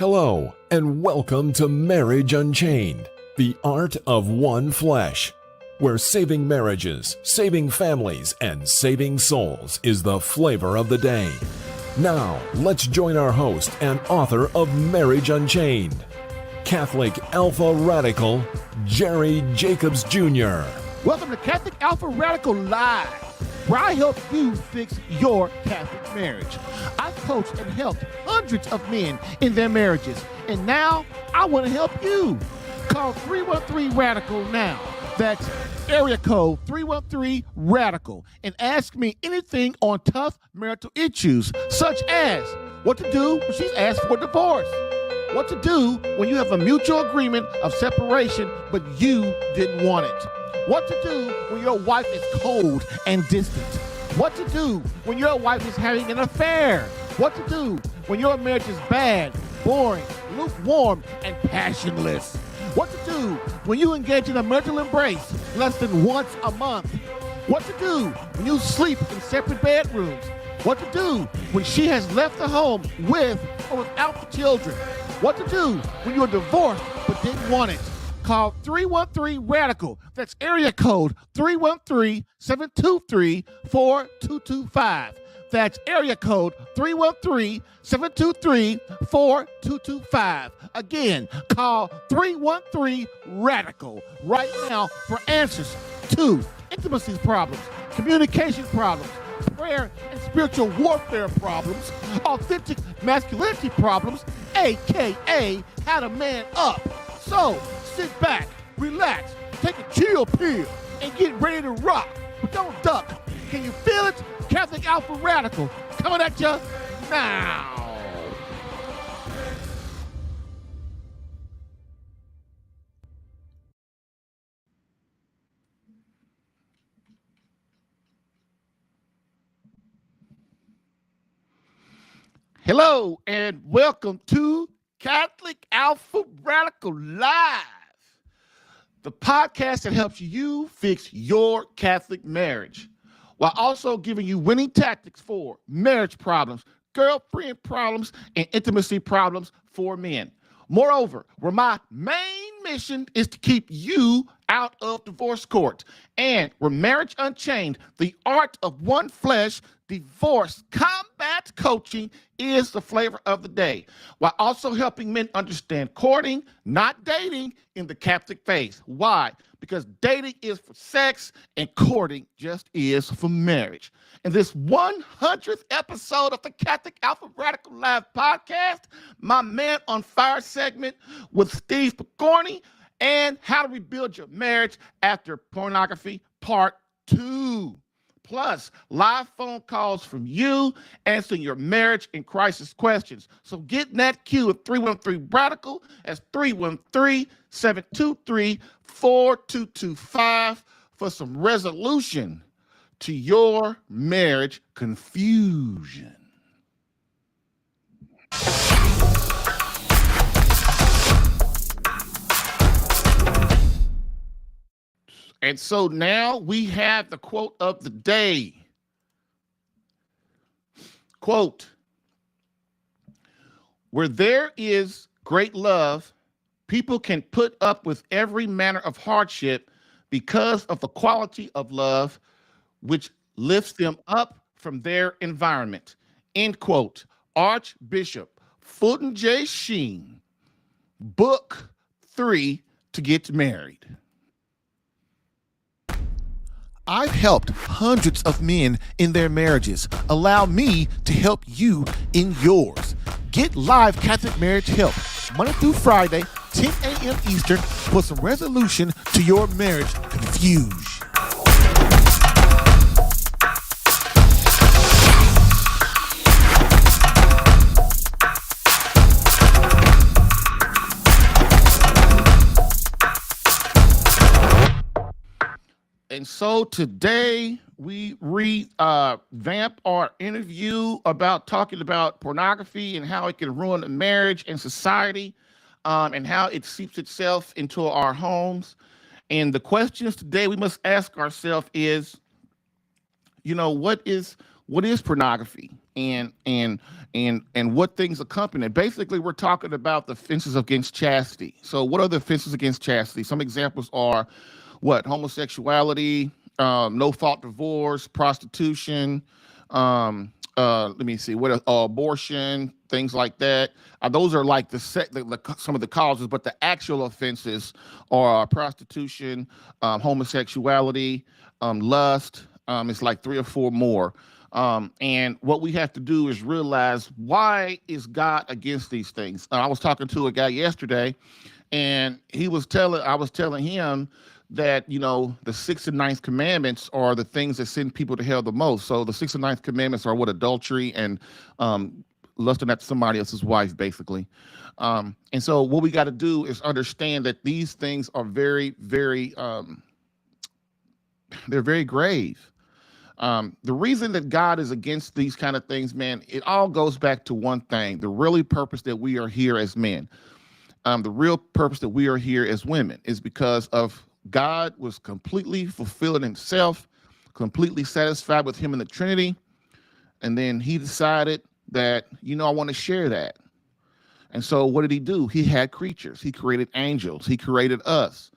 Hello, and welcome to Marriage Unchained, the art of one flesh, where saving marriages, saving families, and saving souls is the flavor of the day. Now, let's join our host and author of Marriage Unchained, Catholic Alpha Radical, Jerry Jacobs Jr. Welcome to Catholic Alpha Radical Live, where I help you fix your Catholic marriage. I've coached and helped hundreds of men in their marriages, and now I want to help you. Call 313-RADICAL now. That's area code 313-RADICAL, and ask me anything on tough marital issues, such as what to do when she's asked for divorce, what to do when you have a mutual agreement of separation but you didn't want it, what to do when your wife is cold and distant, what to do when your wife is having an affair, what to do when your marriage is bad, boring, lukewarm, and passionless, what to do when you engage in a marital embrace less than once a month, what to do when you sleep in separate bedrooms, what to do when she has left the home with or without the children, what to do when you're divorced but didn't want it. Call 313-RADICAL. That's area code 313-723-4225. That's area code 313-723-4225. Again, call 313-RADICAL right now for answers to intimacy problems, communication problems, prayer and spiritual warfare problems, authentic masculinity problems, aka how to man up. So sit back, relax, take a chill pill, and get ready to rock. But don't duck. Can you feel it? Catholic Alpha Radical coming at you now. Hello, and welcome to Catholic Alpha Radical Live, the podcast that helps you fix your Catholic marriage while also giving you winning tactics for marriage problems, girlfriend problems, and intimacy problems for men. Moreover, where my main mission is to keep you out of divorce court, and where Marriage Unchained, the art of one flesh, divorce combat coaching is the flavor of the day, while also helping men understand courting, not dating, in the Catholic faith. Why? Because dating is for sex and courting just is for marriage. In this 100th episode of the Catholic Alpha Radical Live podcast, my Man on Fire segment with Steve Pokorny, and how to rebuild your marriage after pornography part 2. Plus, live phone calls from you answering your marriage and crisis questions. So get in that queue at 313-RADICAL. That's 313-723-4225 for some resolution to your marriage confusion. And so now we have the quote of the day. Quote, where there is great love, people can put up with every manner of hardship because of the quality of love which lifts them up from their environment. End quote. Archbishop Fulton J. Sheen, Book 3, To Get Married. I've helped hundreds of men in their marriages. Allow me to help you in yours. Get live Catholic marriage help Monday through Friday, 10 a.m. Eastern, for some resolution to your marriage confusion. And so today we revamp our interview about talking about pornography and how it can ruin a marriage and society, and how it seeps itself into our homes. And the questions today we must ask ourselves is, what is what is pornography and what things accompany it. Basically, we're talking about the offenses against chastity. So what are the offenses against chastity? Some examples are what? Homosexuality, no fault divorce, prostitution, let me see, what abortion, things like that. Those are like some of the causes, but the actual offenses are prostitution, homosexuality, lust. It's like 3 or 4 more. And what we have to do is realize, why is God against these things? I was talking to a guy yesterday, and I was telling him that, the 6th and 9th commandments are the things that send people to hell the most. So the 6th and 9th commandments are what? Adultery and lusting after somebody else's wife, basically. And so what we got to do is understand that these things are very, very, they're very grave. The reason that God is against these kind of things, man, it all goes back to one thing: the really purpose that we are here as men. The real purpose that we are here as women is because of God was completely fulfilling himself, completely satisfied with him in the Trinity. And then he decided that, I want to share that. And so what did he do? He had creatures. He created angels. He created us.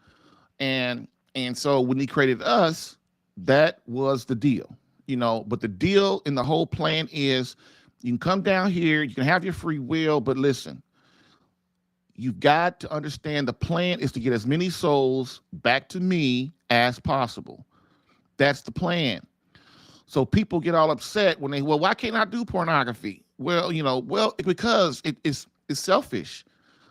And so when he created us, that was the deal, but the deal in the whole plan is, you can come down here, you can have your free will, but listen, you've got to understand the plan is to get as many souls back to me as possible. That's the plan. So people get all upset when why can't I do pornography? Well, because it's selfish.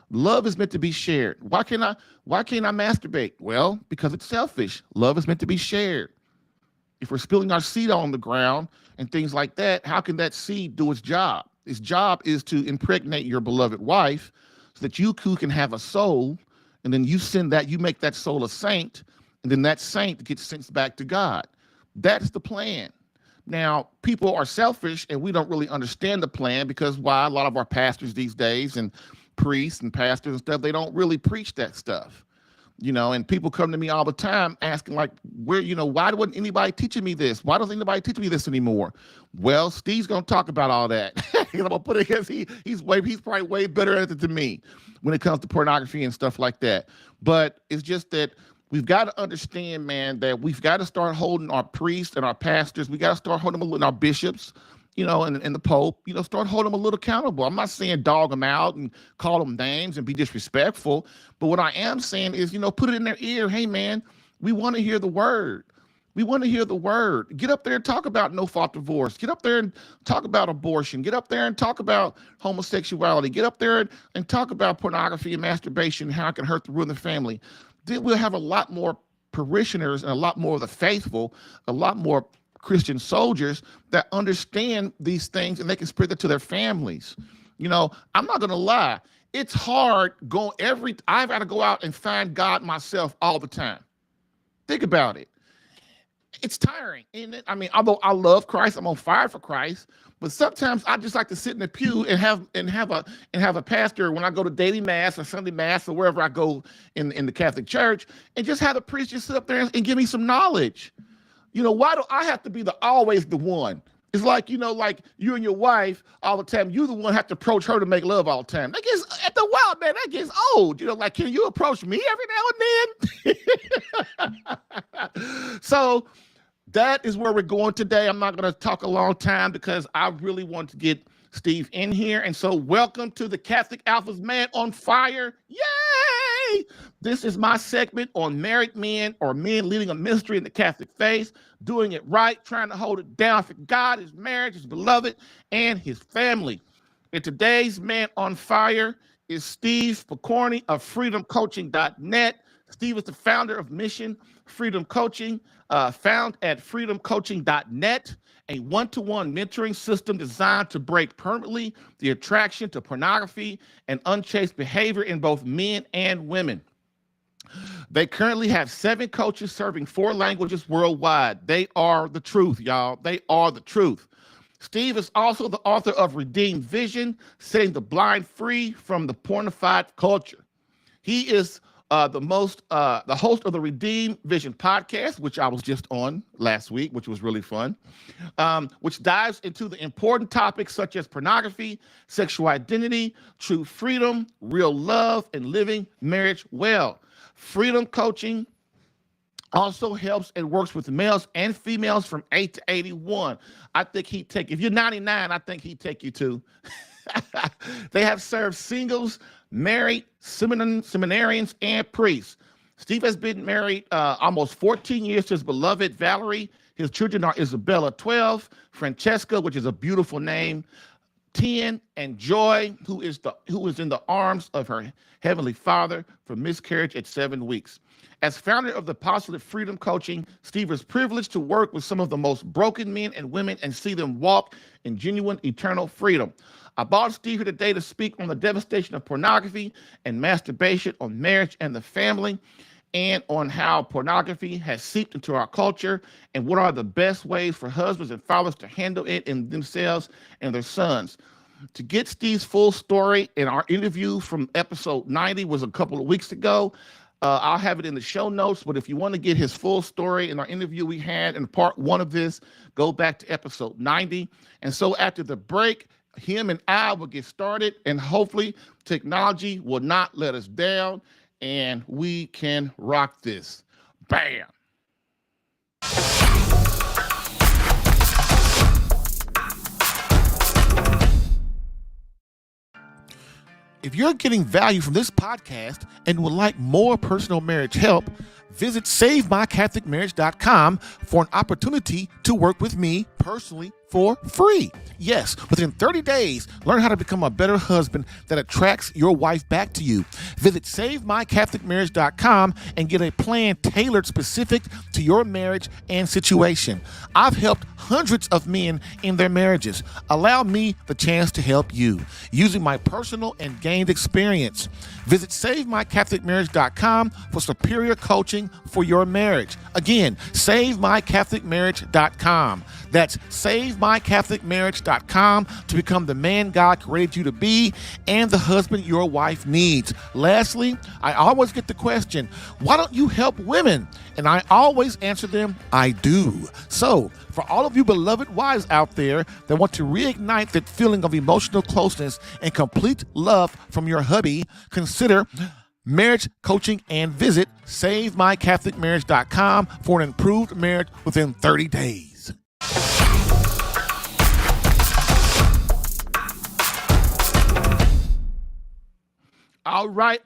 Love is meant to be shared. Why can't I masturbate? Well, because it's selfish. Love is meant to be shared. If we're spilling our seed on the ground and things like that, how can that seed do its job? Its job is to impregnate your beloved wife so that you can have a soul, and then you make that soul a saint, and then that saint gets sent back to God. That's the plan. Now, people are selfish, and we don't really understand the plan, because why? A lot of our pastors these days, and priests and pastors and stuff, they don't really preach that stuff. And people come to me all the time asking, like, why wasn't anybody teaching me this? Why doesn't anybody teach me this anymore? Well, Steve's going to talk about all that. I'm going to put it because he's probably way better at it than me when it comes to pornography and stuff like that. But it's just that we've got to understand, man, that we've got to start holding our priests and our pastors. We got to start holding them, and our bishops, and the Pope, start holding them a little accountable. I'm not saying dog them out and call them names and be disrespectful, but what I am saying is, put it in their ear. Hey, man, we want to hear the word. We want to hear the word. Get up there and talk about no fault divorce. Get up there and talk about abortion. Get up there and talk about homosexuality. Get up there and talk about pornography and masturbation and how it can hurt the ruin the family. Then we'll have a lot more parishioners and a lot more of the faithful, a lot more Christian soldiers that understand these things, and they can spread that to their families. I'm not going to lie. It's hard I've got to go out and find God myself all the time. Think about it. It's tiring. Although I love Christ, I'm on fire for Christ, but sometimes I just like to sit in the pew and have a pastor when I go to daily mass or Sunday mass or wherever I go in the Catholic Church, and just have the priest just sit up there and give me some knowledge. Why do I have to be always the one? It's like, like you and your wife all the time, you the one have to approach her to make love all the time. That gets, at the while, man, that gets old. Like, can you approach me every now and then? So that is where we're going today. I'm not going to talk a long time because I really want to get Steve in here. And so welcome to the Catholic Alpha's Man on Fire. Yay! This is my segment on married men or men leading a ministry in the Catholic faith, doing it right, trying to hold it down for God, his marriage, his beloved, and his family. And today's Man on Fire is Steve Pokorny of freedomcoaching.net. Steve is the founder of Mission Freedom Coaching, found at freedomcoaching.net, a one-to-one mentoring system designed to break permanently the attraction to pornography and unchaste behavior in both men and women. They currently have 7 coaches serving 4 languages worldwide. They are the truth, y'all. They are the truth. Steve is also the author of Redeemed Vision, Setting the Blind Free from the Pornified Culture. He is the host of the Redeem Vision podcast, which I was just on last week, which was really fun, which dives into the important topics such as pornography, sexual identity, true freedom, real love, and living marriage well. Freedom coaching also helps and works with males and females from 8 to 81. I think he'd take, if you're 99, I think he'd take you to. They have served singles, married, seminarians, and priests. Steve has been married almost 14 years to his beloved Valerie. His children are Isabella, 12, Francesca, which is a beautiful name, 10, and Joy, who is in the arms of her heavenly Father from miscarriage at 7 weeks. As founder of the Positive Freedom Coaching, Steve is privileged to work with some of the most broken men and women and see them walk in genuine eternal freedom. I brought Steve here today to speak on the devastation of pornography and masturbation on marriage and the family, and on how pornography has seeped into our culture and what are the best ways for husbands and fathers to handle it in themselves and their sons. To get Steve's full story, in our interview from episode 90 was a couple of weeks ago. I'll have it in the show notes, but if you want to get his full story in our interview we had in part 1 of this, go back to episode 90. And so after the break, him and I will get started, and hopefully technology will not let us down and we can rock this. Bam. If you're getting value from this podcast and would like more personal marriage help, visit SaveMyCatholicMarriage.com for an opportunity to work with me personally for free. Yes, within 30 days, learn how to become a better husband that attracts your wife back to you. Visit SaveMyCatholicMarriage.com and get a plan tailored specific to your marriage and situation. I've helped hundreds of men in their marriages. Allow me the chance to help you using my personal and gained experience. Visit SaveMyCatholicMarriage.com for superior coaching for your marriage. Again, SaveMyCatholicMarriage.com. That's SaveMyCatholicMarriage.com to become the man God created you to be and the husband your wife needs. Lastly, I always get the question, why don't you help women? And I always answer them, I do. So, for all of you beloved wives out there that want to reignite that feeling of emotional closeness and complete love from your hubby, consider marriage coaching and visit SaveMyCatholicMarriage.com for an improved marriage within 30 days. All right,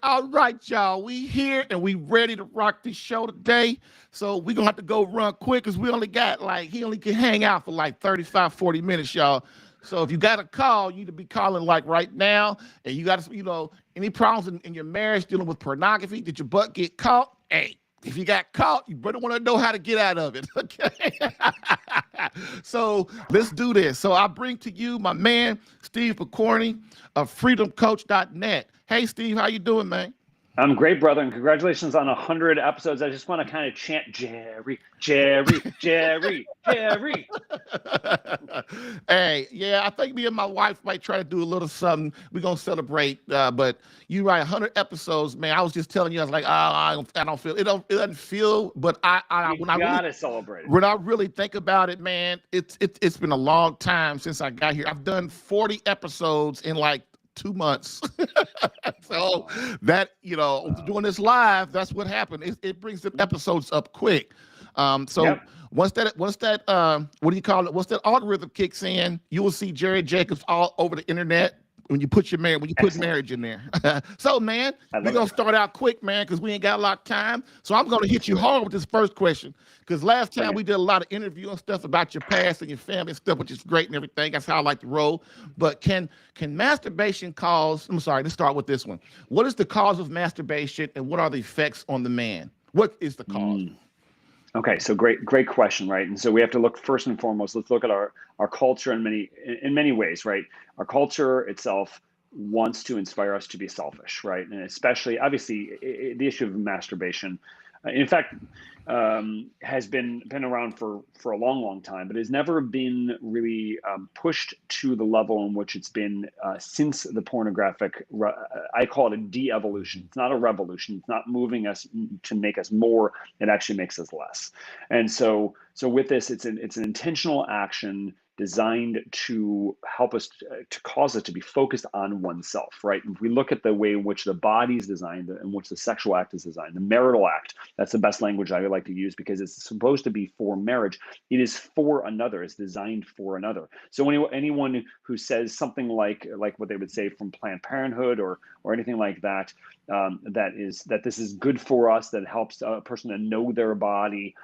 y'all. We here and we ready to rock this show today. So we're going to have to go run quick because we only got he only can hang out for 35, 40 minutes, y'all. So if you got a call, you need to be calling right now. And you got to, any problems in your marriage dealing with pornography, did your butt get caught? Hey, if you got caught, you better want to know how to get out of it, okay? So let's do this. So I bring to you my man, Steve Pokorny of freedomcoach.net. Hey, Steve, how you doing, man? I'm great, brother, and congratulations on 100 episodes. I just want to kind of chant Jerry, Jerry, Jerry, Jerry. Hey, yeah, I think me and my wife might try to do a little something. We're going to celebrate, but you write 100 episodes, man. I was just telling you, I was like, I don't feel, it doesn't feel, but when I celebrate it. When I really think about it, man, it's been a long time since I got here. I've done 40 episodes in 2 months. So that, doing this live, that's what happened. It brings the episodes up quick. Yep. Once that what do you call it? Once that algorithm kicks in, you will see Jerry Jacobs all over the internet when you put marriage in there. So, man, we're going to start out quick, man, because we ain't got a lot of time. So I'm going to hit you hard with this first question, because last time we did a lot of interview and stuff about your past and your family and stuff, which is great and everything. That's how I like to roll. But can masturbation cause, let's start with this one. What is the cause of masturbation and what are the effects on the man? What is the cause? Okay, so great question, right? And so we have to look first and foremost. Let's look at our culture in many ways, right? Our culture itself wants to inspire us to be selfish, right? And especially, obviously, the issue of masturbation In fact, has been around for a long time, but has never been really pushed to the level in which it's been since the pornographic. I call it a de-evolution. It's not a revolution. It's not moving us to make us more. It actually makes us less. And so with this, it's an intentional action designed to help us to cause us to be focused on oneself, right? If we look at the way in which the body is designed, in which the sexual act is designed, the marital act, that's the best language I like to use because it's supposed to be for marriage. It is for another. It's designed for another. So anyone who says something like what they would say from Planned Parenthood or anything like that, that this is good for us, that helps a person to know their body,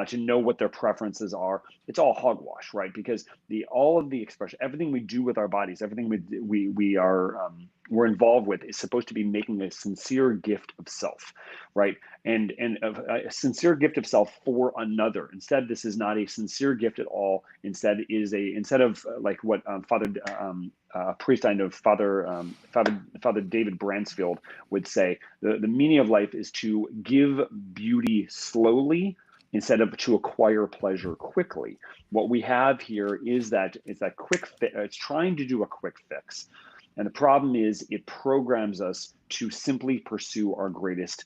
to know what their preferences are. It's all hogwash, right? Because all of the expression, everything we do with our bodies, everything we're involved with is supposed to be making a sincere gift of self, right? And a sincere gift of self for another. Instead, this is not a sincere gift at all. Instead of like what a priest I know, Father David Bransfield would say, the meaning of life is to give beauty slowly instead of to acquire pleasure quickly. What we have here is that it's that quick fix. It's trying to do a quick fix. And the problem is it programs us to simply pursue our greatest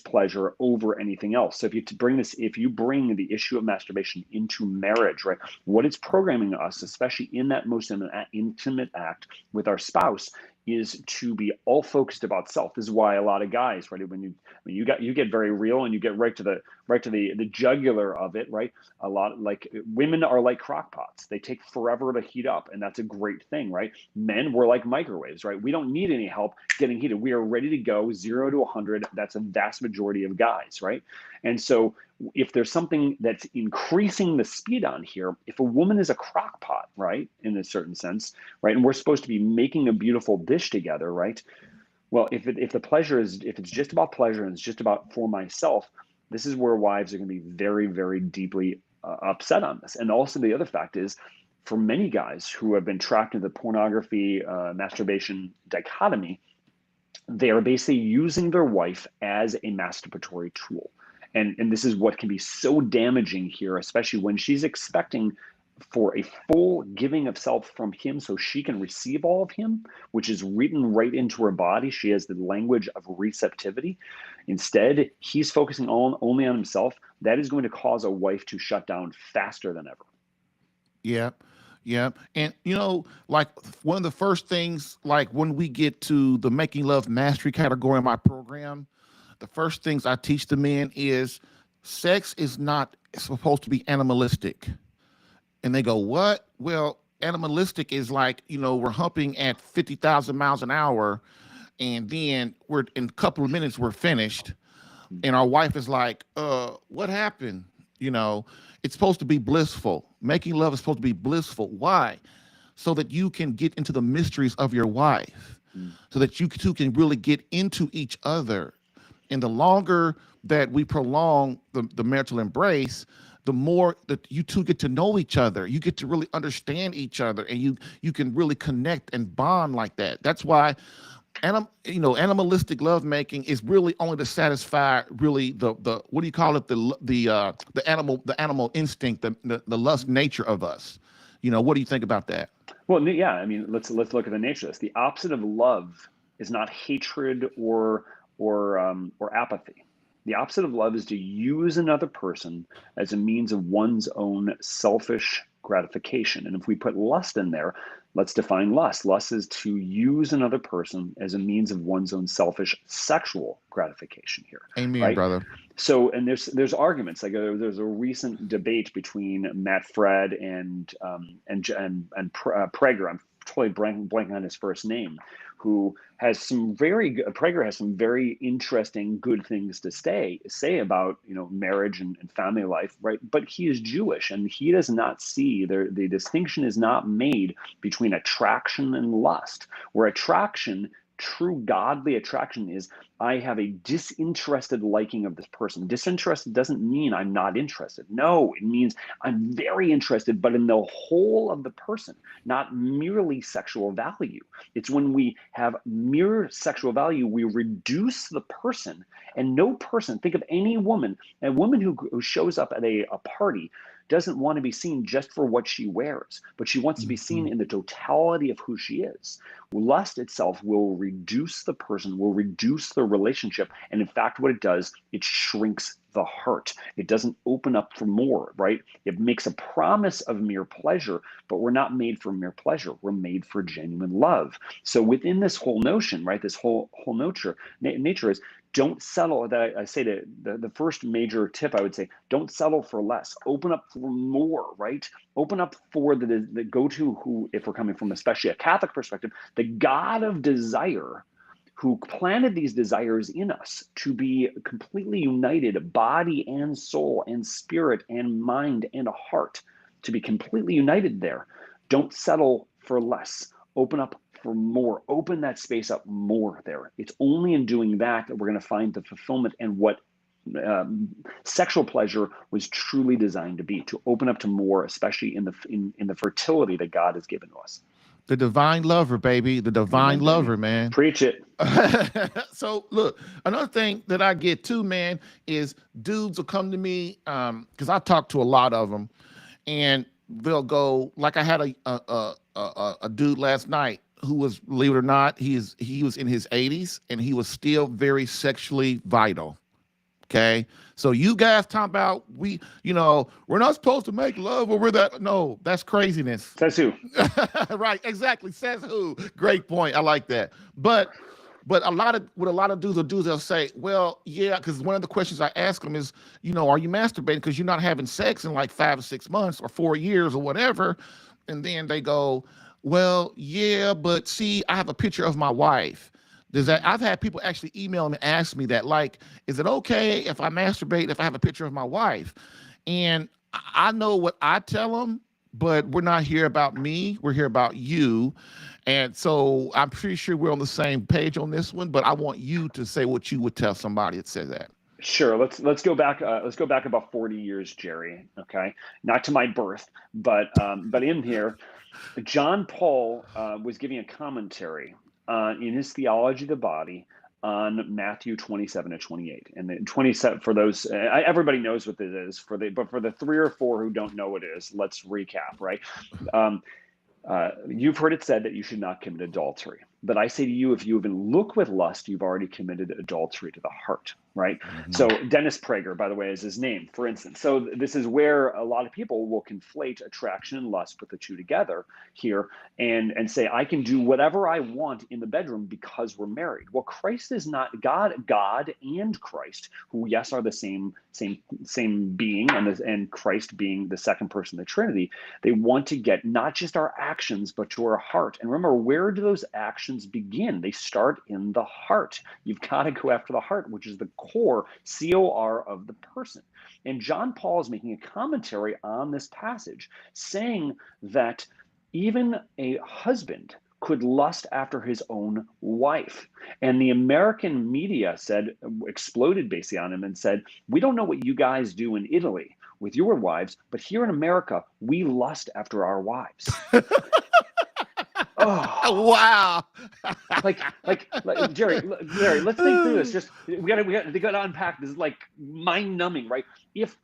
pleasure over anything else. So if you bring the issue of masturbation into marriage, right, what it's programming us, especially in that most intimate act with our spouse, is to be all focused about self. This is why a lot of guys, right, when you get very real and you get right to the jugular of it, right? A lot, like, women are like crock pots. They take forever to heat up, and that's a great thing, right? Men, we're like microwaves, right? We don't need any help getting heated. We are ready to go 0 to 100. That's a vast majority of guys, right? And so if there's something that's increasing the speed on here, if a woman is a crock pot, right, in a certain sense, right, and we're supposed to be making a beautiful dish together, right? Well, if it's just about pleasure and it's just about for myself, this is where wives are going to be very, very deeply upset on this. And also the other fact is, for many guys who have been trapped in the pornography, masturbation dichotomy, they are basically using their wife as a masturbatory tool. And this is what can be so damaging here, especially when she's expecting for a full giving of self from him so she can receive all of him, which is written right into her body. She has the language of receptivity. Instead, he's focusing only on himself. That is going to cause a wife to shut down faster than ever. Yeah. Yeah. And, like one of the first things, like when we get to the Making Love Mastery category in my program, the first things I teach the men is sex is not supposed to be animalistic. And they go, what? Well, animalistic is like, we're humping at 50,000 miles an hour, and then we're in a couple of minutes, we're finished. And our wife is like, what happened? It's supposed to be blissful. Making love is supposed to be blissful. Why? So that you can get into the mysteries of your wife, so that you two can really get into each other. And the longer that we prolong the marital embrace, the more that you two get to know each other. You get to really understand each other, and you can really connect and bond like that. That's why animalistic lovemaking is really only to satisfy really the what do you call it, the animal instinct, the lust nature of us. What do you think about that? Well, yeah, I mean, let's look at the nature of this. The opposite of love is not hatred or apathy. The opposite of love is to use another person as a means of one's own selfish gratification. And if we put lust in there, let's define lust. Lust is to use another person as a means of one's own selfish sexual gratification here. Amen, right? brother. So, and there's arguments. Like there's a recent debate between Matt Fred and Prager. I'm totally blanking on his first name, who has some Prager has some very interesting, good things to say about marriage and family life, right? But he is Jewish, and he does not see the distinction is not made between attraction and lust, where attraction, true godly attraction, is I have a disinterested liking of this person. Disinterested doesn't mean I'm not interested. No, it means I'm very interested, but in the whole of the person, not merely sexual value. It's when we have mere sexual value, we reduce the person, and no person, think of any woman, a woman who shows up at a party doesn't want to be seen just for what she wears, but she wants to be seen in the totality of who she is. Lust itself will reduce the person, will reduce the relationship. And in fact, what it does, it shrinks the heart. It doesn't open up for more, right? It makes a promise of mere pleasure, but we're not made for mere pleasure. We're made for genuine love. So within this whole notion, right, this whole nature is, don't settle. That I say that the first major tip I would say, don't settle for less. Open up for more, right? Open up for the go-to who, if we're coming from especially a Catholic perspective, the God of desire, who planted these desires in us to be completely united, body and soul and spirit and mind and a heart, to be completely united there. Don't settle for less. Open up for more. Open that space up more there. It's only in doing that that we're going to find the fulfillment and what sexual pleasure was truly designed to be, to open up to more, especially in the fertility that God has given to us. The divine lover, baby. The divine lover, man. Preach it. So look, another thing that I get too, man, is dudes will come to me, because I talk to a lot of them, and they'll go, like I had a dude last night who was, believe it or not, he was in his 80s and he was still very sexually vital. Okay, so you guys talk about we're not supposed to make love or we're that. No, that's craziness. Says who? Right, exactly. Says who? Great point. I like that. But a lot of dudes will do, they'll say, well, yeah, because one of the questions I ask them is, are you masturbating because you're not having sex in like 5 or 6 months or 4 years or whatever? And then they go, well, yeah, but see, I have a picture of my wife. I've had people actually email me and ask me that, like, is it okay if I masturbate if I have a picture of my wife? And I know what I tell them, but we're not here about me. We're here about you. And so I'm pretty sure we're on the same page on this one, but I want you to say what you would tell somebody that says that. Sure. Let's go back. Let's go back about 40 years, Jerry. Okay, not to my birth, but in here, John Paul was giving a commentary in his theology of the body on Matthew 27 to 28. And then 27, for those, everybody knows what this is, but for the 3 or 4 who don't know what it is, let's recap, right? You've heard it said that you should not commit adultery. But I say to you, if you even look with lust, you've already committed adultery to the heart, right? Mm-hmm. So Dennis Prager, by the way, is his name, for instance. So this is where a lot of people will conflate attraction and lust, put the two together here, and say, I can do whatever I want in the bedroom because we're married. Well, Christ is not God and Christ, who, yes, are the same being, and Christ being the second person of the Trinity. They want to get not just our actions, but to our heart. And remember, where do those actions begin? They start in the heart. You've got to go after the heart, which is the core, COR, of the person. And John Paul is making a commentary on this passage, saying that even a husband could lust after his own wife. And the American media exploded basically on him and said, we don't know what you guys do in Italy with your wives, but here in America, we lust after our wives. Oh wow! like Jerry, let's think through this. Just we got to unpack this. Is like mind-numbing, right? If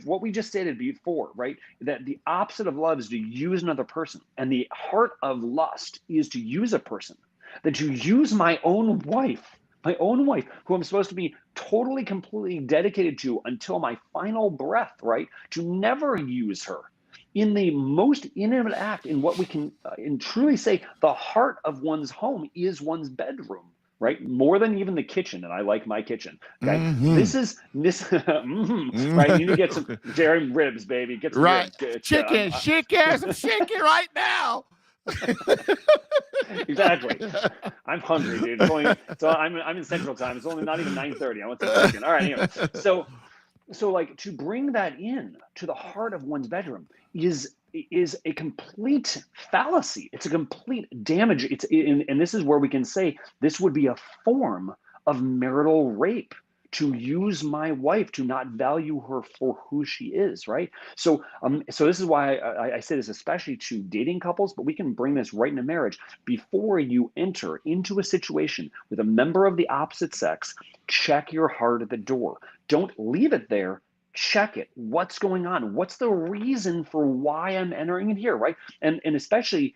what we just stated before, right, that the opposite of love is to use another person, and the heart of lust is to use a person, that you use my own wife, who I'm supposed to be totally, completely dedicated to until my final breath, right, to never use her. In the most intimate act, in what we can truly say, the heart of one's home is one's bedroom, right? More than even the kitchen, and I like my kitchen. Okay, this right? You need to get some Jerry ribs, baby. Get some right ribs. Chicken, some chicken right now. Exactly. I'm hungry, dude. I'm in Central Time. It's only not even 9:30. I want some chicken. All right, anyway. So like to bring that in to the heart of one's bedroom is a complete fallacy. It's a complete damage. And this is where we can say this would be a form of marital rape, to use my wife, to not value her for who she is, right? So this is why I say this especially to dating couples, but we can bring this right into marriage. Before you enter into a situation with a member of the opposite sex, check your heart at the door. Don't leave it there. Check it. What's going on? What's the reason for why I'm entering in here, right? And especially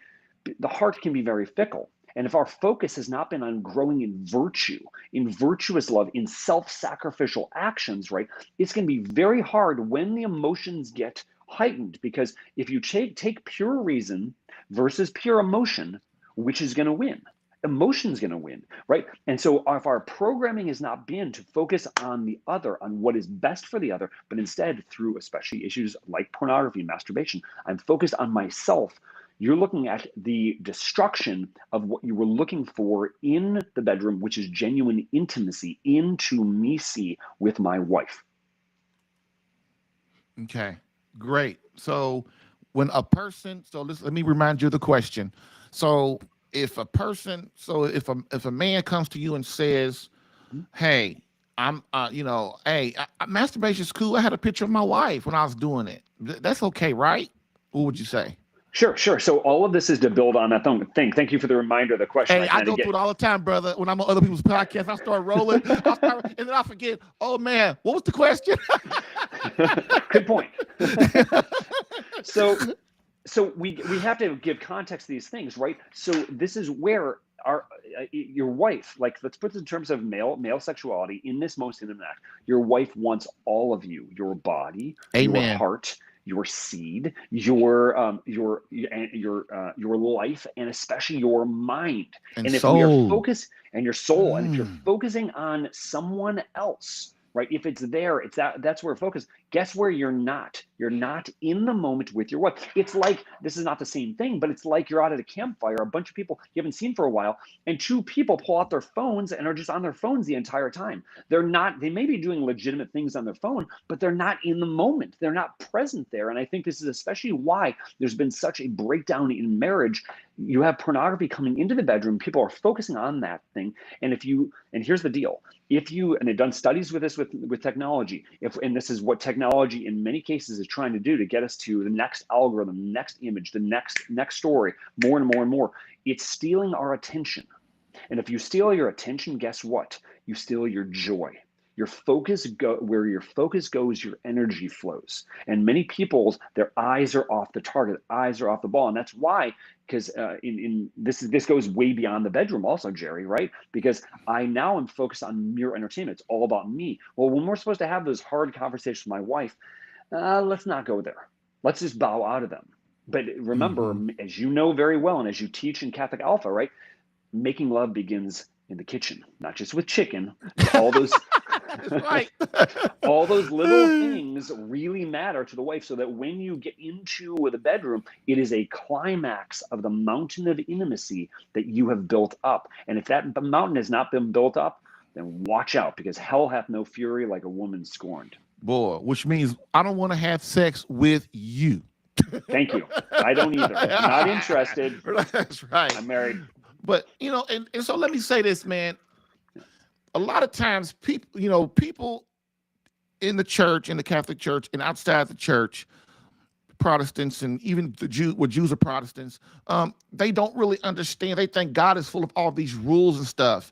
the heart can be very fickle. And if our focus has not been on growing in virtue, in virtuous love, in self-sacrificial actions, right, it's going to be very hard when the emotions get heightened. Because if you take pure reason versus pure emotion, which is going to win? Emotion's going to win, right? And so if our programming has not been to focus on the other, on what is best for the other, but instead through especially issues like pornography and masturbation, I'm focused on myself, you're looking at the destruction of what you were looking for in the bedroom, which is genuine intimacy, intimacy with my wife. Okay, great. So when a person, let me remind you of the question. So if a person, if a man comes to you and says, hey, I'm, masturbation's cool. I had a picture of my wife when I was doing it. That's okay, right? What would you say? Sure. So all of this is to build on that thing. Thank you for the reminder of the question. Hey, I go through it all the time, brother. When I'm on other people's podcasts, I start rolling, and then I forget, oh man, what was the question? Good point. So we have to give context to these things, right? So this is where your wife, like, let's put it in terms of male sexuality in this most intimate act. Your wife wants all of you, your body, Amen. your heart, your seed, your life, and especially your mind. And if we are focused, and your soul, and if you're focusing on someone else, right? If it's there, that's where focus. Guess where you're not? You're not in the moment with your wife. It's like, this is not the same thing, but it's like you're out at a campfire, a bunch of people you haven't seen for a while, and two people pull out their phones and are just on their phones the entire time. They may be doing legitimate things on their phone, but they're not in the moment. They're not present there. And I think this is especially why there's been such a breakdown in marriage. You have pornography coming into the bedroom. People are focusing on that thing. And here's the deal. And they've done studies with this with technology, and this is what technology in many cases is trying to do to get us to the next algorithm, next image, the next story, more and more and more. It's stealing our attention. And if you steal your attention, guess what? You steal your joy. Your focus where your focus goes, your energy flows. And many people's, their eyes are off the target, eyes are off the ball. And that's why, because this goes way beyond the bedroom also, Jerry, right? Because I now am focused on mere entertainment. It's all about me. Well, when we're supposed to have those hard conversations with my wife, let's not go there. Let's just bow out of them. But remember, as you know very well, and as you teach in Catholic Alpha, right? Making love begins in the kitchen, not just with chicken. All those right. all those little things really matter to the wife, so that when you get into the bedroom, it is a climax of the mountain of intimacy that you have built up. And if that mountain has not been built up, then watch out, because hell hath no fury like a woman scorned. Boy, which means I don't want to have sex with you. Thank you. I don't either. Not interested. That's right. I'm married. But, and so let me say this, man. A lot of times people in the church, in the Catholic Church and outside the church, Protestants and even Jews are Protestants, they don't really understand. They think God is full of all these rules and stuff.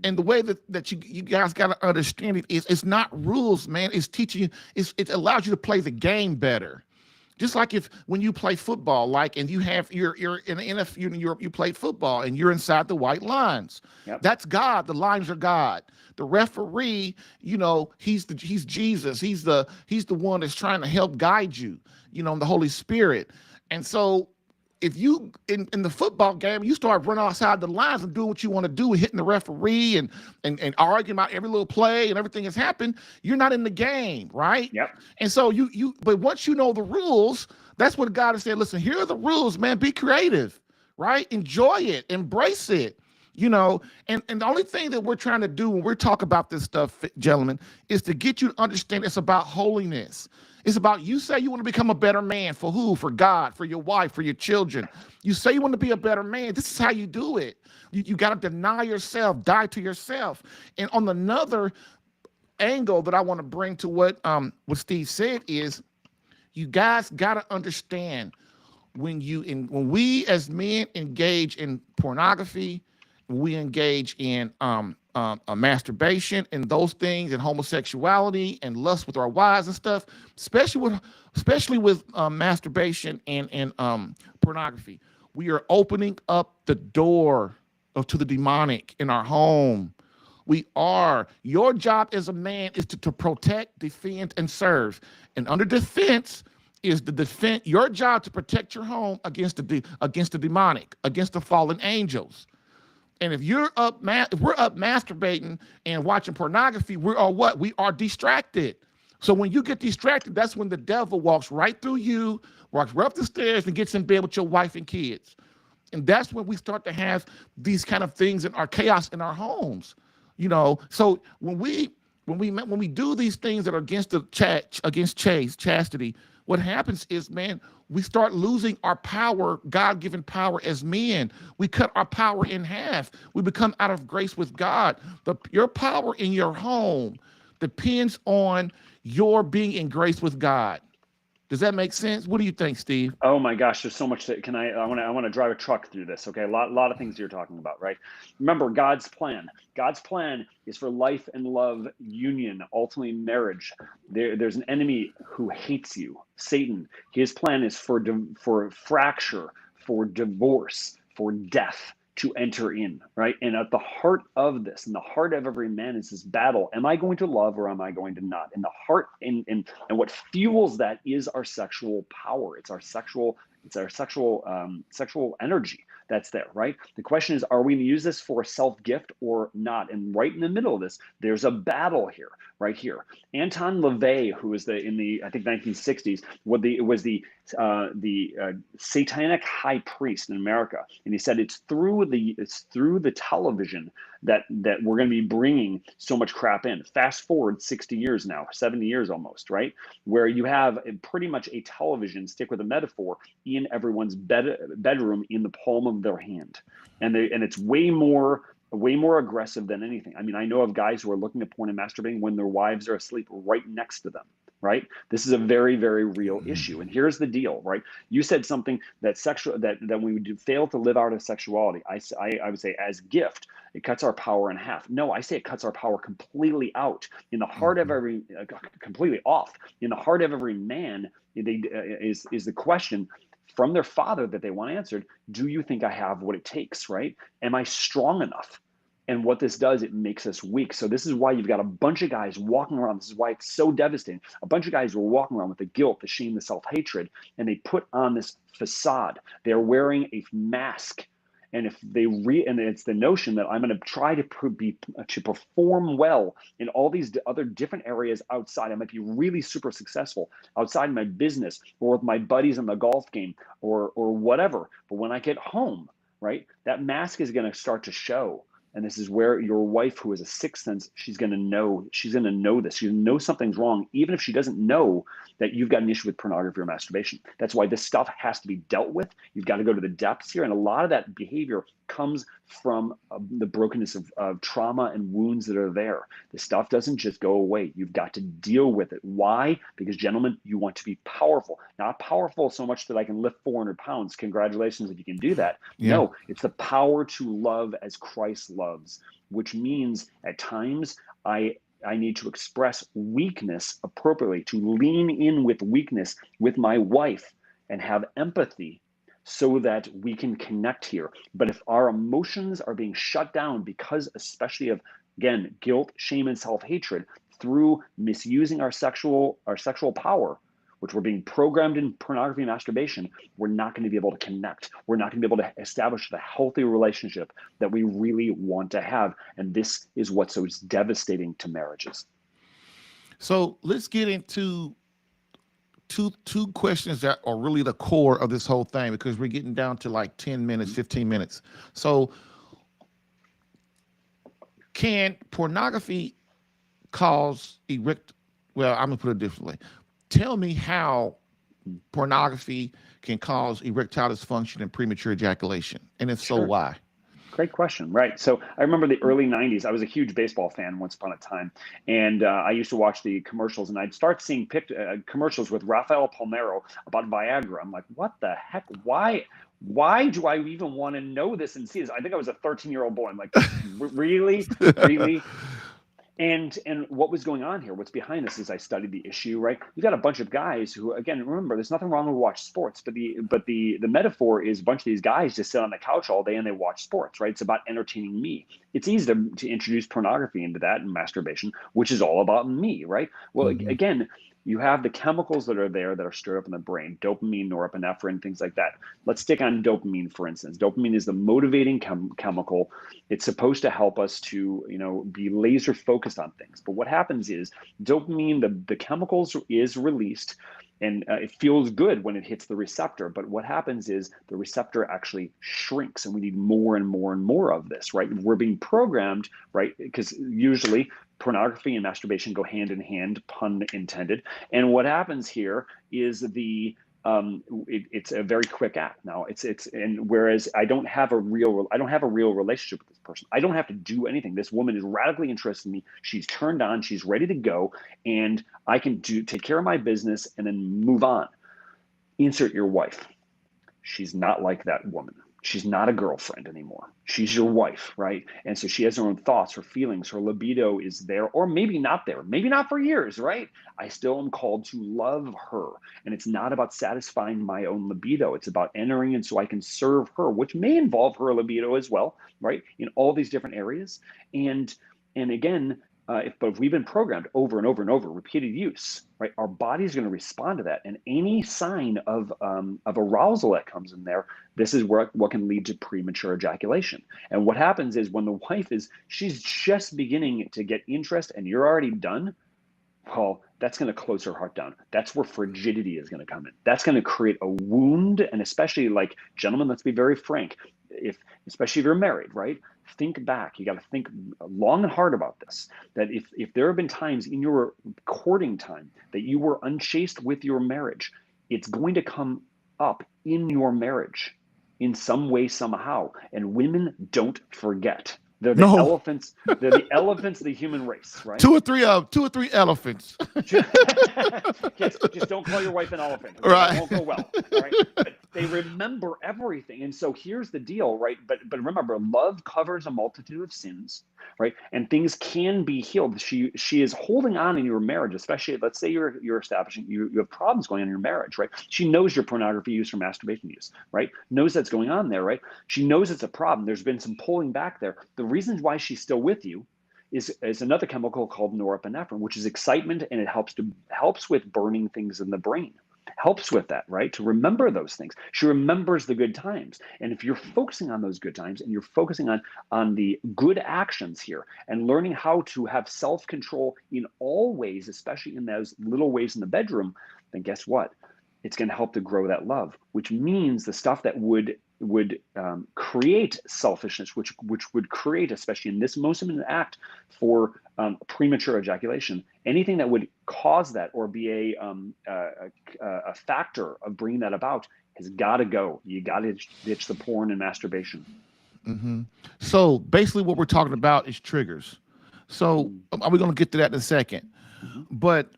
And the way that you guys got to understand it is, it's not rules, man. It's teaching you, it allows you to play the game better. Just like when you play football, and you're in the NFL, you played football and you're inside the white lines. Yep. That's God. The lines are God. The referee, he's Jesus. He's the one that's trying to help guide you, the Holy Spirit. And so if you in the football game, you start running outside the lines and doing what you want to do, hitting the referee and arguing about every little play and everything that's happened, you're not in the game, right? Yep. And so but once you know the rules, that's what God has said. Listen, here are the rules, man. Be creative, right? Enjoy it, embrace it. And the only thing that we're trying to do when we're talking about this stuff, gentlemen, is to get you to understand it's about holiness. It's about you say you want to become a better man for who? For God, for your wife, for your children. You say you want to be a better man. This is how you do it. You got to deny yourself, die to yourself. And on another angle that I want to bring to what Steve said is, you guys got to understand when we as men engage in pornography, we engage in masturbation and those things, and homosexuality and lust with our wives and stuff, especially with masturbation and pornography. We are opening up the door to the demonic in our home. We are. Your job as a man is to protect, defend, and serve. And under defense is the defense. Your job to protect your home against the demonic, against the fallen angels. And if we're up masturbating and watching pornography, we are what? We are distracted. So when you get distracted, that's when the devil walks right through you, walks right up the stairs, and gets in bed with your wife and kids. And that's when we start to have these kind of things in our chaos in our homes. So when we do these things that are against chastity, what happens is, man, we start losing our power, God-given power as men. We cut our power in half. We become out of grace with God. Your power in your home depends on your being in grace with God. Does that make sense? What do you think, Steve? Oh my gosh, there's so much that I want to drive a truck through this. Okay, a lot of things you're talking about, right? Remember God's plan. God's plan is for life and love, union, ultimately marriage. There's an enemy who hates you, Satan. His plan is for fracture, for divorce, for death to enter in, right? And at the heart of this, in the heart of every man, is this battle. Am I going to love or am I going to not? And the heart and what fuels that is our sexual power. It's our sexual energy that's there, right? The question is, are we going to use this for a self-gift or not? And right in the middle of this, there's a battle here, right here. Anton LaVey, who was in the I think 1960s, was the satanic high priest in America, and he said it's through the television that we're going to be bringing so much crap in. Fast forward 60 years now, 70 years almost, right? Where you have pretty much a television, stick with a metaphor, in everyone's bedroom, in the palm of their hand, and it's way more aggressive than anything. I mean, I know of guys who are looking at porn and masturbating when their wives are asleep right next to them. Right? This is a very, very real issue. And here's the deal, right? You said something that we would fail to live out of sexuality. I would say as gift, it cuts our power in half. No, I say it cuts our power completely out. In the heart of every, completely off. In the heart of every man is the question from their father that they want answered. Do you think I have what it takes, right? Am I strong enough? And what this does, it makes us weak. So this is why you've got a bunch of guys walking around. This is why it's so devastating. A bunch of guys who are walking around with the guilt, the shame, the self-hatred, and they put on this facade. They're wearing a mask. And if and it's the notion that I'm going to try to perform well in all these other different areas outside. I might be really super successful outside my business or with my buddies in the golf game or whatever. But when I get home, right, that mask is going to start to show. And this is where your wife, who has a sixth sense, she's going to know this. She's going to know something's wrong, even if she doesn't know that you've got an issue with pornography or masturbation. That's why this stuff has to be dealt with. You've got to go to the depths here. And a lot of that behavior comes from the brokenness of trauma and wounds that are there. This stuff doesn't just go away. You've got to deal with it. Why? Because, gentlemen, you want to be powerful. Not powerful so much that I can lift 400 pounds. Congratulations if you can do that. Yeah. No, it's the power to love as Christ loves, which means at times I need to express weakness appropriately, to lean in with weakness with my wife and have empathy so that we can connect here. But if our emotions are being shut down because especially of, again, guilt, shame, and self-hatred through misusing our sexual power, which we're being programmed in pornography and masturbation, we're not going to be able to connect. We're not going to be able to establish the healthy relationship that we really want to have. And this is what's so devastating to marriages. So let's get into two questions that are really the core of this whole thing, because we're getting down to like 10 minutes, 15 minutes. So can pornography cause well, I'm gonna put it differently. tell me how pornography can cause erectile dysfunction and premature ejaculation, and if so, Sure. why? Great question. Right. So I remember the early 90s. I was a huge baseball fan once upon a time. And I used to watch the commercials, and I'd start seeing commercials with Rafael Palmeiro about Viagra. I'm like, what the heck? Why do I even want to know this and see this? I think I was a 13-year-old boy. I'm like, really? Really? And what was going on here? What's behind this? As I studied the issue, right? You got a bunch of guys who, again, remember, there's nothing wrong with watch sports, but the metaphor is a bunch of these guys just sit on the couch all day and they watch sports, right? It's about entertaining me. It's easy to introduce pornography into that and masturbation, which is all about me, right? Well, again, you have the chemicals that are there that are stirred up in the brain, dopamine, norepinephrine, things like that. Let's stick on dopamine, for instance. Dopamine is the motivating chemical. It's supposed to help us to, be laser focused on things. But what happens is dopamine, the chemicals is released, and it feels good when it hits the receptor. But what happens is the receptor actually shrinks, and we need more and more and more of this, right? We're being programmed, right? Because usually pornography and masturbation go hand in hand, pun intended. And what happens here is it's a very quick act. Now and whereas I don't have a real relationship with this person. I don't have to do anything. This woman is radically interested in me. She's turned on, she's ready to go, and I can take care of my business and then move on. Insert your wife. She's not like that woman. She's not a girlfriend anymore. She's your wife, right? And so she has her own thoughts, her feelings, her libido is there, or maybe not there, maybe not for years, right? I still am called to love her. And it's not about satisfying my own libido. It's about entering in so I can serve her, which may involve her libido as well, right? In all these different areas. And again, if we've been programmed over and over and over, repeated use, right? Our body's going to respond to that, and any sign of arousal that comes in there, this is what can lead to premature ejaculation. And what happens is when the wife she's just beginning to get interest, and you're already done. Well, that's going to close her heart down. That's where frigidity is going to come in. That's going to create a wound, and especially, like, gentlemen, let's be very frank. Especially if you're married, right? Think back. You got to think long and hard about this. That if there have been times in your courting time that you were unchaste with your marriage, it's going to come up in your marriage in some way, somehow. And women don't forget. They're the elephants. They're the elephants of the human race, right? Two or three elephants. Just don't call your wife an elephant. Okay? Right. It won't go well. All right. But they remember everything. And so here's the deal, right? But remember, love covers a multitude of sins, right? And things can be healed. She is holding on in your marriage, especially, let's say you're establishing, you have problems going on in your marriage, right? She knows your pornography use or masturbation use, right? Knows that's going on there, right? She knows it's a problem. There's been some pulling back there. The reasons why she's still with you is another chemical called norepinephrine, which is excitement, and it helps with burning things in the brain. Helps with that, right? To remember those things. She remembers the good times. And if you're focusing on those good times and you're focusing on the good actions here and learning how to have self-control in all ways, especially in those little ways in the bedroom, then guess what? It's going to help to grow that love, which means the stuff that would create selfishness, which would create, especially in this most intimate act, for premature ejaculation, anything that would cause that or be a factor of bringing that about has got to go. You got to ditch the porn and masturbation. Mm-hmm. So basically, what we're talking about is triggers. So are we going to get to that in a second? Mm-hmm. But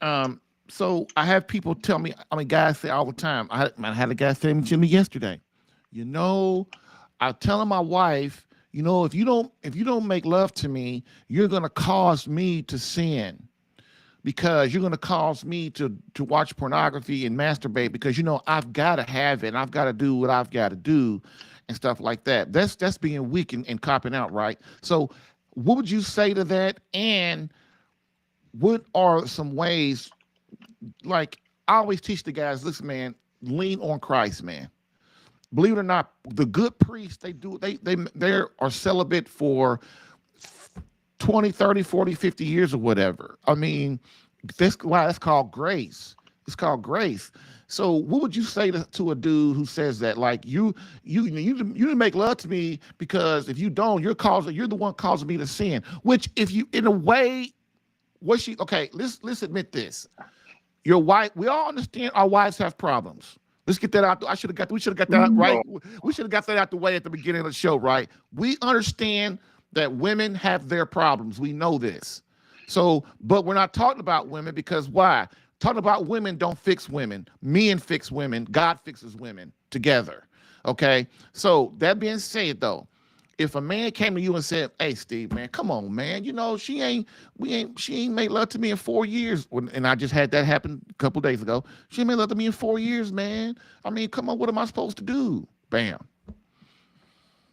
so I have people tell me, guys say all the time. I had a guy say to me yesterday, I'm telling my wife, if you don't make love to me, you're going to cause me to sin, because you're going to cause me to watch pornography and masturbate, because I've got to have it, and I've got to do what I've got to do and stuff like that. That's being weak and copping out, right? So what would you say to that? And what are some ways, like I always teach the guys, listen, man, lean on Christ, man. Believe it or not, the good priests, they are celibate for 20, 30, 40, 50 years or whatever. That's why it's called grace. It's called grace. So what would you say to a dude who says that, like, you didn't make love to me, because if you don't, you're the one causing me to sin, which, if you, in a way, let's admit this. Your wife, we all understand our wives have problems. Let's get that out. We should have got that out, right. We should have got that out the way at the beginning of the show, right? We understand that women have their problems. We know this. So, but we're not talking about women because why? Talking about women don't fix women. Men fix women. God fixes women together. Okay. So that being said, though, if a man came to you and said, "Hey, Steve, man, come on, man, she ain't made love to me in 4 years," and I just had that happen a couple days ago. She ain't made love to me in 4 years, man. I mean, come on, what am I supposed to do? Bam.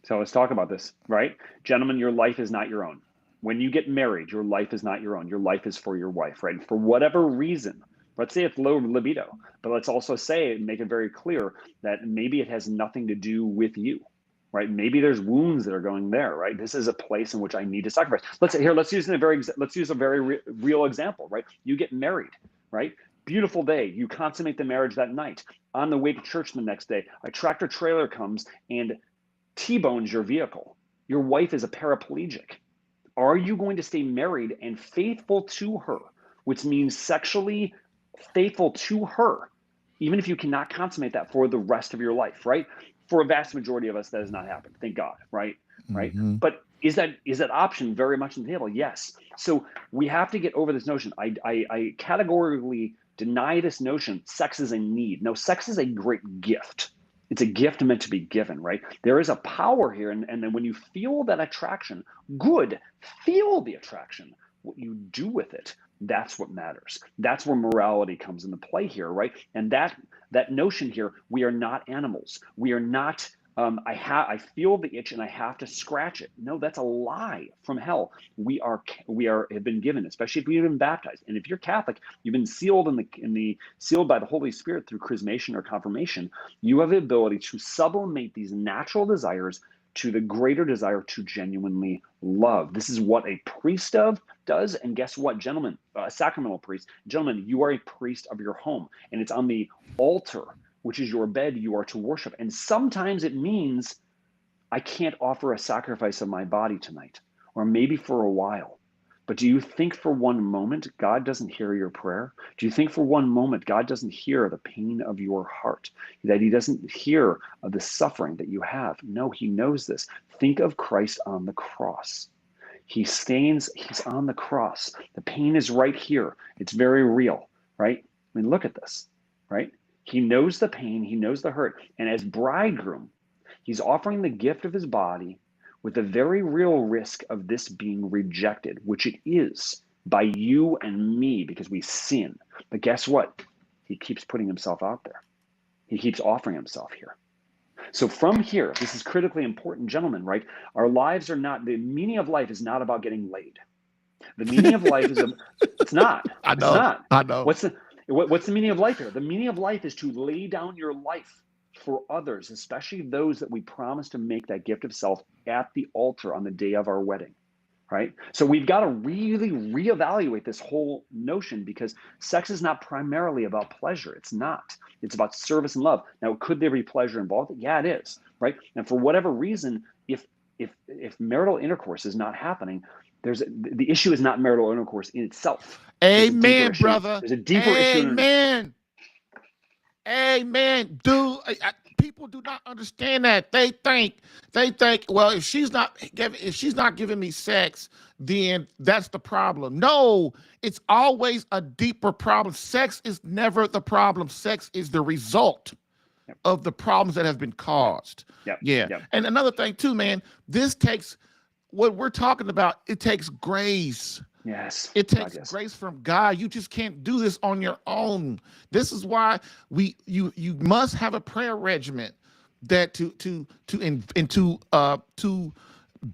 So let's talk about this, right? Gentlemen, your life is not your own. When you get married, your life is not your own. Your life is for your wife, right? And for whatever reason, let's say it's low libido, but let's also say and make it very clear that maybe it has nothing to do with you. Right? Maybe there's wounds that are going there, right? This is a place in which I need to sacrifice. Let's use a very real example, right? You get married, right? Beautiful day. You consummate the marriage that night. On the way to church the next day, a tractor trailer comes and T-bones your vehicle. Your wife is a paraplegic. Are you going to stay married and faithful to her, which means sexually faithful to her, even if you cannot consummate that for the rest of your life, right? For a vast majority of us, that has not happened. Thank God, right? Right. But is that option very much on the table? Yes. So we have to get over this notion. I categorically deny this notion. Sex is a need. No, sex is a great gift. It's a gift meant to be given, right? There is a power here, and then when you feel that attraction, good. Feel the attraction. What you do with it, that's what matters. That's where morality comes into play here, right? And that notion here, we are not animals. We are not, I feel the itch and I have to scratch it. No, that's a lie from hell. We have been given, especially if we've been baptized. And if you're Catholic, you've been sealed sealed by the Holy Spirit through chrismation or confirmation. You have the ability to sublimate these natural desires to the greater desire to genuinely love. This is what a priest does. And guess what, gentlemen, a sacramental priest, gentlemen, you are a priest of your home, and it's on the altar, which is your bed, you are to worship. And sometimes it means I can't offer a sacrifice of my body tonight, or maybe for a while. But do you think for one moment God doesn't hear your prayer? Do you think for one moment God doesn't hear the pain of your heart, that he doesn't hear of the suffering that you have? No, he knows this. Think of Christ on the cross. He's on the cross. The pain is right here. It's very real, right? I mean, look at this, right? He knows the pain, he knows the hurt. And as bridegroom, he's offering the gift of his body with the very real risk of this being rejected, which it is by you and me because we sin. But guess what? He keeps putting himself out there. He keeps offering himself here. So from here, this is critically important, gentlemen, right? Our lives are not, the meaning of life is not about getting laid. The meaning of life it's not. I know. It's not. I know. What's the meaning of life here? The meaning of life is to lay down your life for others, especially those that we promise to make that gift of self at the altar on the day of our wedding, right? So we've got to really reevaluate this whole notion, because sex is not primarily about pleasure. It's not. It's about service and love. Now, could there be pleasure involved? Yeah, it is, right? And for whatever reason, if marital intercourse is not happening, the issue is not marital intercourse in itself. Amen, brother. There's a deeper issue. Amen. Dude, people do not understand that. They think, well, if she's not giving me sex, then that's the problem. No, it's always a deeper problem. Sex is never the problem. Sex is the result of the problems that have been caused. Yeah. And another thing too, man, this takes, what we're talking about, it takes grace. Yes. It takes grace from God. You just can't do this on your own. This is why you must have a prayer regimen that to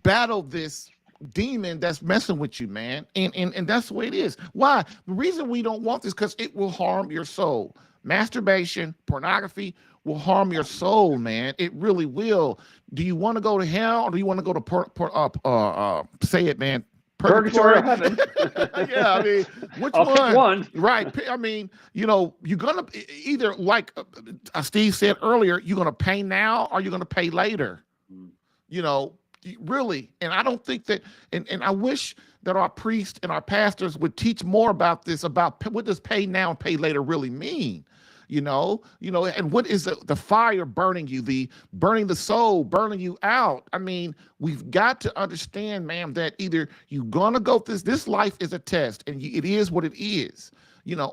battle this demon that's messing with you, man. And that's the way it is. Why? The reason we don't want this, because it will harm your soul. Masturbation, pornography will harm your soul, man. It really will. Do you want to go to hell, or do you want to go to say it, man? Purgatory or heaven? Yeah, I mean, which one? Right. I mean, you're gonna either, like Steve said earlier, you're gonna pay now or you're gonna pay later. Really. And I don't think that, and I wish that our priests and our pastors would teach more about this, about what does pay now and pay later really mean. And what is the fire burning you, the burning the soul, burning you out? I mean, we've got to understand, ma'am, that either you're gonna go this life is a test, and it is what it is.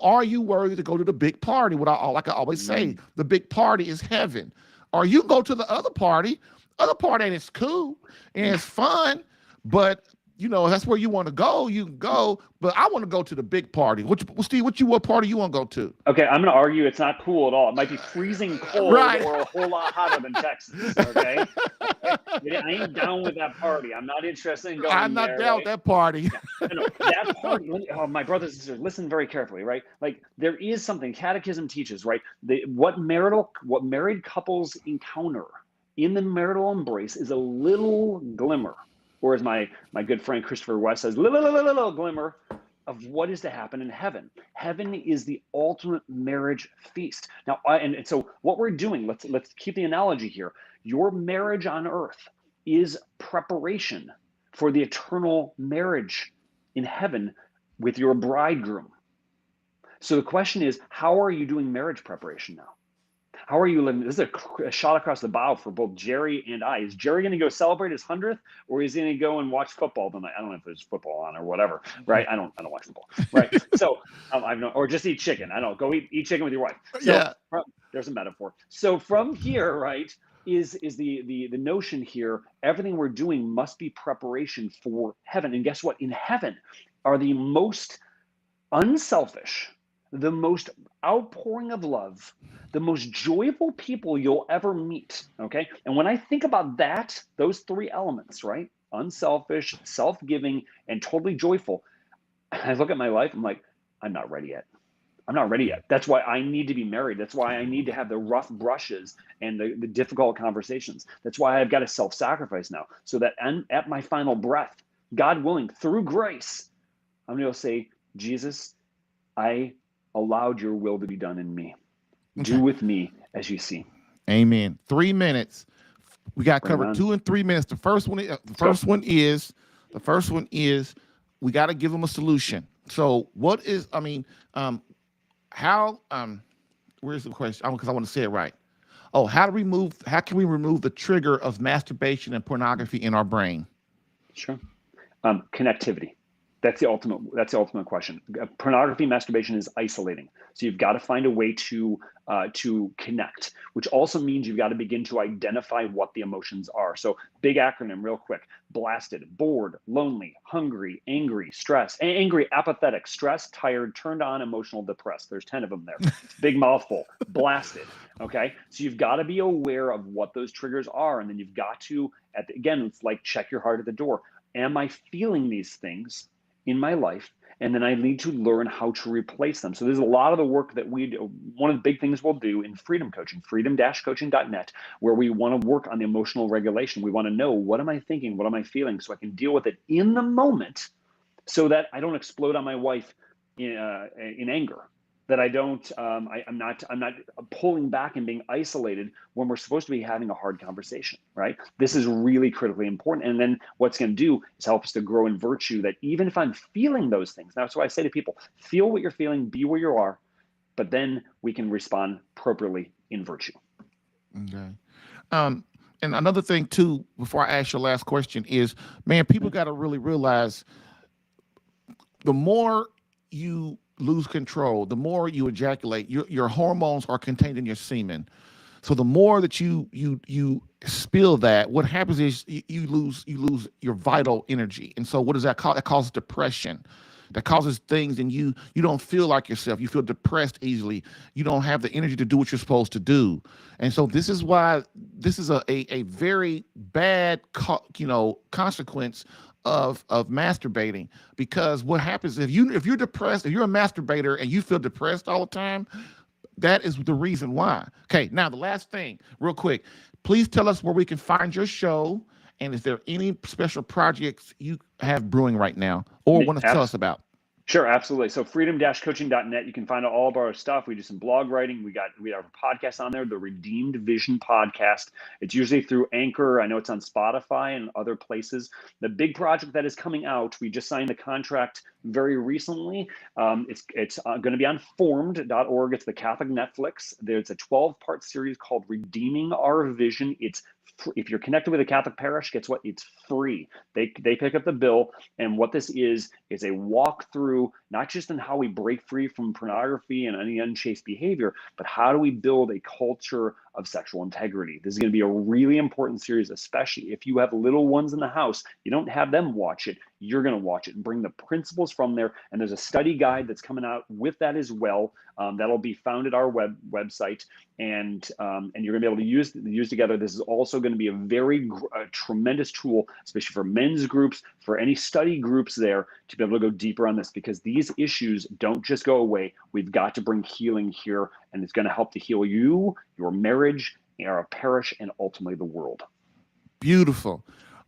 Are you worthy to go to the big party? Like I always say, the big party is heaven. Or you go to the other party. Other party ain't as cool and it's fun, but that's where you want to go. You can go, but I want to go to the big party. Steve, what party you want to go to? Okay, I'm going to argue it's not cool at all. It might be freezing cold Right. or a whole lot hotter than Texas. Okay, I ain't down with that party. I'm not interested in going. I'm not down with that party. No, that party. My brothers and sisters, listen very carefully, right? Like there is something Catechism teaches, right? What married couples encounter in the marital embrace is a little glimmer, or as my good friend Christopher West says, little glimmer of what is to happen in heaven. Heaven is the ultimate marriage feast. Now, and so what we're doing, let's keep the analogy here. Your marriage on earth is preparation for the eternal marriage in heaven with your bridegroom. So the question is, how are you doing marriage preparation now? How are you living? This is a shot across the bow for both Jerry and I. Is Jerry going to go celebrate his 100th, or is he going to go and watch football tonight? I don't know if there's football on or whatever, right? I don't watch football, right? So or just eat chicken. I don't know. Go eat chicken with your wife. So, yeah. There's a metaphor. So from here, right, is the notion here? Everything we're doing must be preparation for heaven. And guess what? In heaven are the most unselfish, the most outpouring of love, the most joyful people you'll ever meet, okay? And when I think about that, those three elements, right? Unselfish, self-giving, and totally joyful, I look at my life, I'm like, I'm not ready yet. I'm not ready yet. That's why I need to be married. That's why I need to have the rough brushes and the difficult conversations. That's why I've got to self-sacrifice now, so that at my final breath, God willing, through grace, I'm going to say, Jesus, I allowed your will to be done in me. Do with me as you see. Amen. 3 minutes. We got covered 2 and 3 minutes. The first one is we got to give them a solution. So what is, where's the question? Because I want to say it right. Oh, how can we remove the trigger of masturbation and pornography in our brain? Sure. Connectivity. That's the ultimate question. Pornography, masturbation is isolating. So you've got to find a way to connect, which also means you've got to begin to identify what the emotions are. So big acronym real quick: blasted, bored, lonely, hungry, angry, stressed, angry, apathetic, stressed, tired, turned on, emotional, depressed. There's 10 of them there. Big mouthful. Blasted. Okay. So you've got to be aware of what those triggers are. And then you've got to, again, it's like check your heart at the door. Am I feeling these things in my life? And then I need to learn how to replace them. So there's a lot of the work that we do. One of the big things we'll do in Freedom Coaching, freedom-coaching.net, where we want to work on the emotional regulation. We want to know, what am I thinking? What am I feeling? So I can deal with it in the moment, so that I don't explode on my wife in anger. That I don't, I'm not pulling back and being isolated when we're supposed to be having a hard conversation, right? This is really critically important. And then what's going to do is help us to grow in virtue, that even if I'm feeling those things, that's why I say to people, feel what you're feeling, be where you are, but then we can respond appropriately in virtue. Okay. And another thing too, before I ask your last question is, man, people got to really realize, the more you lose control, the more you ejaculate, your hormones are contained in your semen. So the more that you spill that, what happens is you lose your vital energy. And so what does that cause? It causes depression. That causes things, and you don't feel like yourself. You feel depressed easily. You don't have the energy to do what you're supposed to do. And so this is why this is a very bad consequence of masturbating, because what happens if you're depressed, if you're a masturbator and you feel depressed all the time, that is the reason why. Okay, now the last thing, real quick, please tell us where we can find your show, and is there any special projects you have brewing right now or want to tell us about? Sure, absolutely. So freedom-coaching.net, you can find out all of our stuff. We do some blog writing. We have a podcast on there, the Redeemed Vision podcast. It's usually through Anchor. I know it's on Spotify and other places. The big project that is coming out, we just signed the contract very recently. It's going to be on formed.org. It's the Catholic Netflix. There's a 12-part series called Redeeming Our Vision. If you're connected with a Catholic parish, guess what? It's free. They pick up the bill. And what this is a walkthrough, not just in how we break free from pornography and any unchaste behavior, but how do we build a culture of sexual integrity. This is going to be a really important series, especially if you have little ones in the house. You don't have them watch it. You're going to watch it and bring the principles from there. And there's a study guide that's coming out with that as well. That'll be found at our website, and you're going to be able to use together. This is also going to be a tremendous tool, especially for men's groups, for any study groups there, to be able to go deeper on this, because these issues don't just go away. We've got to bring healing here, and it's going to help to heal you, your marriage, our parish, and ultimately the world. Beautiful.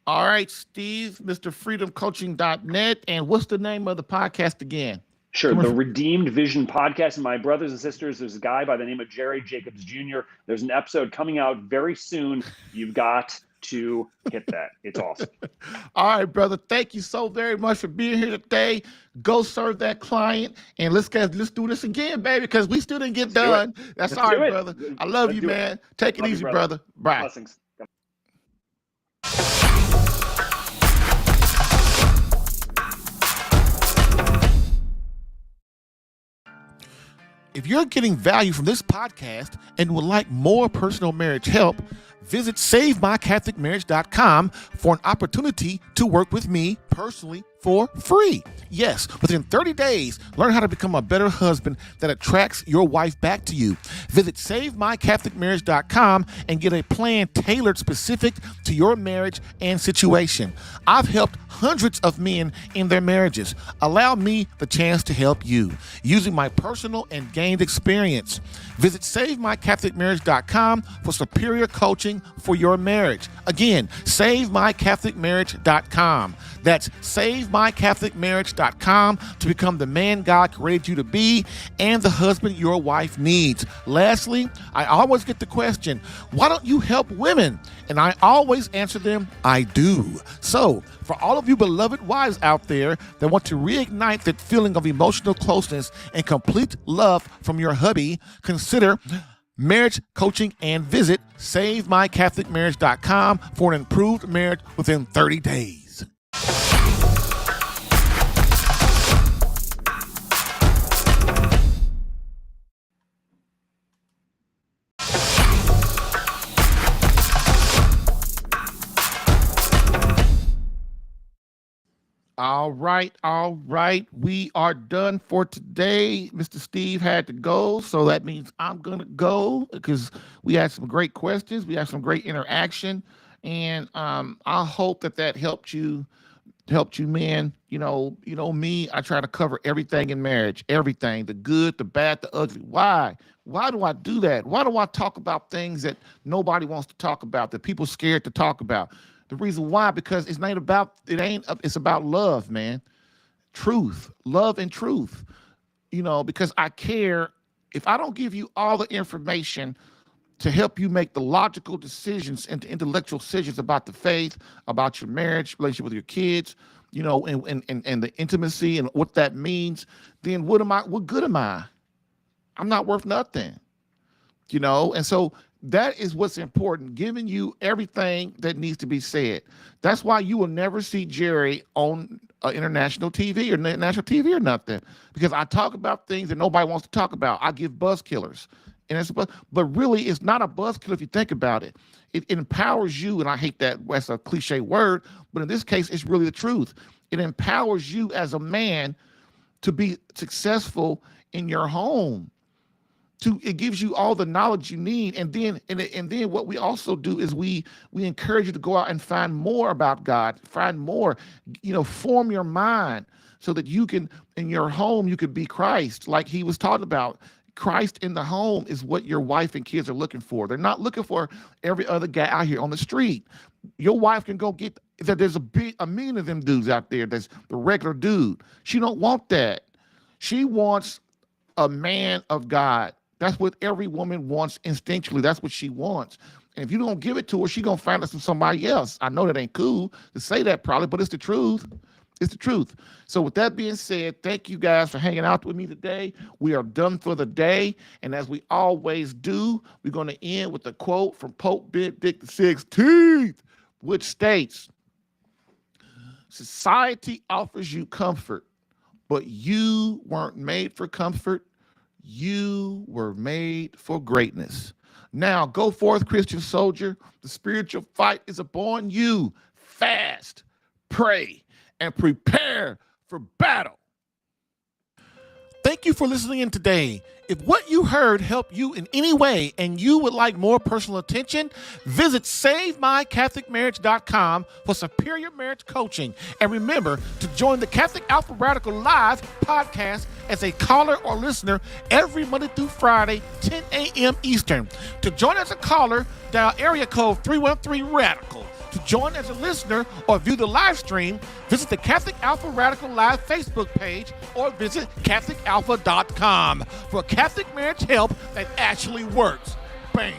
All right, Steve, Mr. freedomcoaching.net. And what's the name of the podcast again? Sure, the Redeemed Vision podcast. And my brothers and sisters, there's a guy by the name of Jerry Jacobs Jr. There's an episode coming out very soon. You've got to hit that. It's awesome. All right, brother. Thank you so very much for being here today. Go serve that client, and let's do this again, baby, because we still didn't get done. That's all right, brother. I love you, man. Take it easy, brother. Bye. Blessings. If you're getting value from this podcast and would like more personal marriage help, visit SaveMyCatholicMarriage.com for an opportunity to work with me personally for free. Yes, within 30 days, learn how to become a better husband that attracts your wife back to you. Visit SaveMyCatholicMarriage.com and get a plan tailored specific to your marriage and situation. I've helped hundreds of men in their marriages. Allow me the chance to help you using my personal and gained experience. Visit SaveMyCatholicMarriage.com for superior coaching for your marriage. Again, SaveMyCatholicMarriage.com. That's SaveMyCatholicMarriage.com to become the man God created you to be and the husband your wife needs. Lastly, I always get the question, why don't you help women? And I always answer them, I do. So, for all of you beloved wives out there that want to reignite that feeling of emotional closeness and complete love from your hubby, consider marriage coaching and visit SaveMyCatholicMarriage.com for an improved marriage within 30 days. All right. We are done for today. Mr. Steve had to go, so that means I'm going to go because we had some great questions. We had some great interaction, and I hope that helped you men. You know me, I try to cover everything in marriage, everything, the good, the bad, the ugly. Why do I do that? Why do I talk about things that nobody wants to talk about, that people scared to talk about? The reason why, because it's about love, man. Truth, love and truth. Because I care. If I don't give you all the information to help you make the logical decisions and the intellectual decisions about the faith, about your marriage, relationship with your kids, and the intimacy and what that means, then what good am I? I'm not worth nothing. And so that is what's important, giving you everything that needs to be said. That's why you will never see Jerry on international TV or national TV or nothing, because I talk about things that nobody wants to talk about. I give buzz killers. But really, it's not a buzz killer if you think about it. It empowers you, and I hate that's a cliche word, but in this case, it's really the truth. It empowers you as a man to be successful in your home. It gives you all the knowledge you need, and then what we also do is we encourage you to go out and find more about God, find more, form your mind so that you can, in your home, you could be Christ, like he was talking about. Christ in the home is what your wife and kids are looking for. They're not looking for every other guy out here on the street. Your wife can go get that. There's a million of them dudes out there. That's the regular dude. She don't want that. She wants a man of God. That's what every woman wants instinctually. That's what she wants. And if you don't give it to her, she's going to find us from somebody else. I know that ain't cool to say that probably, but it's the truth. It's the truth. So with that being said, thank you guys for hanging out with me today. We are done for the day. And as we always do, we're going to end with a quote from Pope Benedict XVI, which states, society offers you comfort, but you weren't made for comfort. You were made for greatness. Now go forth, Christian soldier. The spiritual fight is upon you. Fast, pray, and prepare for battle. Thank you for listening in today. If what you heard helped you in any way and you would like more personal attention, visit SaveMyCatholicMarriage.com for superior marriage coaching. And remember to join the Catholic Alpha Radical Live podcast as a caller or listener every Monday through Friday, 10 a.m. Eastern. To join as a caller, dial area code 313-RADICAL. To join as a listener or view the live stream, visit the Catholic Alpha Radical Live Facebook page or visit CatholicAlpha.com for Catholic marriage help that actually works. Bam.